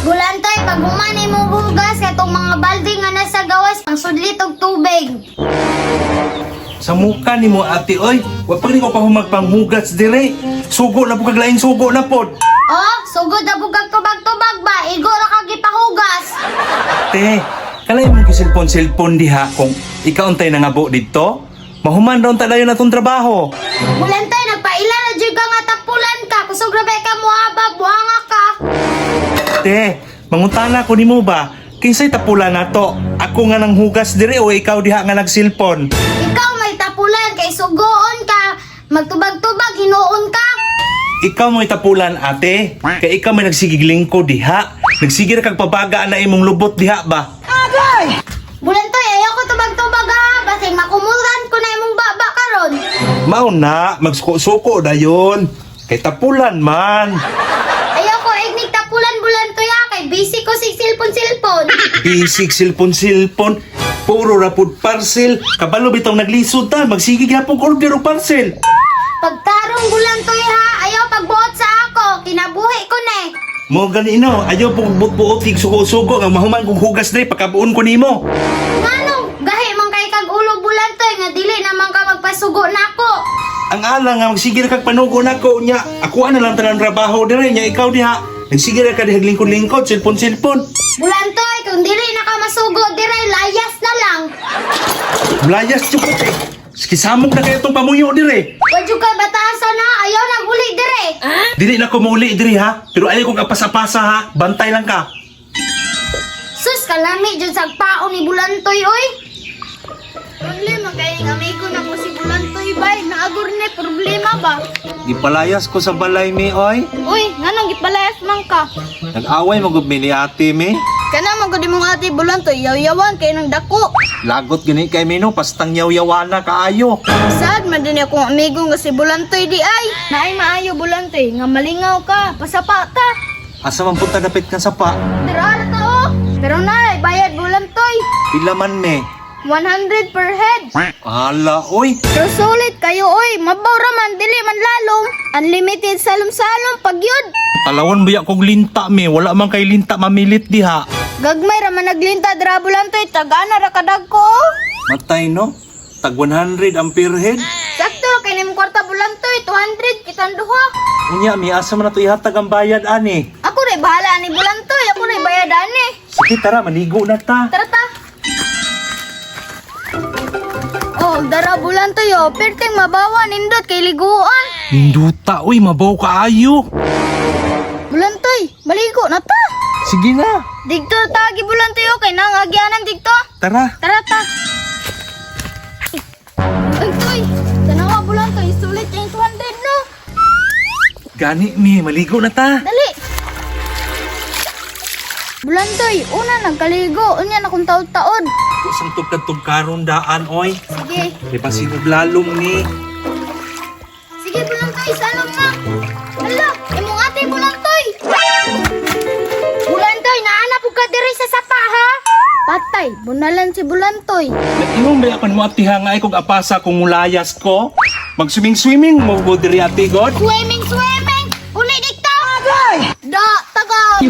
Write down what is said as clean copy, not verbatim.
Bulantoy, pag humani mo hugas, katong mga balde nga nasa gawas, ang sudlit og tubig. Sa muka ni mo ate oy, wa pa rin ko pa humagpanghugats dire. Sugo na po kaglaing sugo na pod. Oh, sugod na bugag tubag-tubag ba? Igo ra ka gipahugas. Te, kalay mo gisilpon-silpon diha kung ikaw untay nangabo dito. Mahuman daw talayo na tong trabaho. Bulantoy, nagpaila na jud ka nga tapulan ka. Kusog ra ba ka muhaba, buhanga ka. Te, mangutana ko nimo ba? Kinsay tapula na to? Ako nga nang hugas dire o ikaw diha nga nagsilpon? Ikaw may tapulan kay sugoon ka. Magtubag-tubag, hinuon ka. Ikaw mo'y tapulan ate. Kay ikaw may nagsigigling ko diha. Nagsigir kag pabaga na imong lubot diha ba? Bulantoy, ayoko tubag-tubag ha. Basig makumulan ko na imong baba karon. Mao na, magsuko-suko dayon. Kay tapulan man. Ayoko ignig tapulan bulantoy ha. Kay busy ko si silpon-silpon. Bisig silpon-silpon. Puro rapod parcel. Kabalo bitong naglisod ta. Magsigig hapong order o parcel. Pagtarong bulantoy ha. Ayaw pagbuot sa ako. Kinabuhi ko na eh. Mo ganino, ayaw pong buot tig suko-suko nga mahuman kong hugas dre pagkabuon ko nimo. Nganong gahi man kay kag ulo bulantoy nga dili naman ka magpasugo nako. Ang ala nga magsigir kag panugo nako nya. Ako na lang tanang trabaho dire nya ikaw diha. Nagsigir ka dihag lingkod-lingkod, silpon-silpon. Bulantoy, kung dili na ka masugo dire layas na lang. Layas chukot eh. Kisamok na kayo itong pamuyo dire. Wadyo kay batasan ha. Ayaw naguli dire. Dili na ko mauli dire ha. Pero ayaw kong apasa-pasa ha. Bantay lang ka. Sus, kalami dyan sa paon ni bulantoy oy. Problema kay ng amigo na mo si bulantoy bay. Naagor ni problema ba? Gipalayas ko sa balay mi oy. Uy, nganong gipalayas man ka? Nag-away mo gud mi ni ate mi. Kana man gud imong ate bulantoy yaw-yawan kay nang dako. Lagot gani kay Mino, pastang yaw-yawana kaayo. Sad man din akong amigo nga si bulantoy di ay. Naay maayo bulantoy nga malingaw ka, pasapa ta. Asa man punta dapit ka sa pa? Dara ta oh. Pero naay bayad bulantoy. Pila man me? 100 per head. Ala, oy. Pero sulit kayo oy, mabaw ra man dili man lalom. Unlimited salom-salom pag yun. Talawan biya kong linta me, wala man kay linta mamilit diha. Gagmay ra man naglinta dra bulantoy, tagana ra kadag ko. Matay no? Tag 100 ang per head. Sakto kay nim kwarta bulantoy, 200 kitang duha. Unya, mi asa man na to ihatag ang bayad ani. Ako rin bahala ni bulantoy, ako rin bayad ani. Sige tara, maligo na ta. Tara ta. Oh, dara bulantoy oh, perteng mabawa nindot kay liguan. Hinduta, uy, mabaw kaayo. Bulantoy, maligo na ta. Sige na, Digto tagi bulantoy oh, kay nangagyanan digto. tara. Tara ta. Ay, toy. Tanawa bulantoy, sulit yung 200 no. Gani mi, maligo na ta. Dali. Bulantoy, una nagkaligo, unya na kung taod-taod. Kusang tugkad-tugkaron daan, oy. Sige. Di pa sinuglalong ni. Sige bulantoy, salong na. Hala, imong ate bulantoy. Bulantoy, naanap ka diri sa sapa ha. Patay, bunalan si bulantoy. Nag-inom ba yapan mo atiha nga ay kung apasa kung mulayas ko? Mag-swimming-swimming mo go diri ati God? Swimming, swimming. Uli dikta. Agay. Da, tagaw.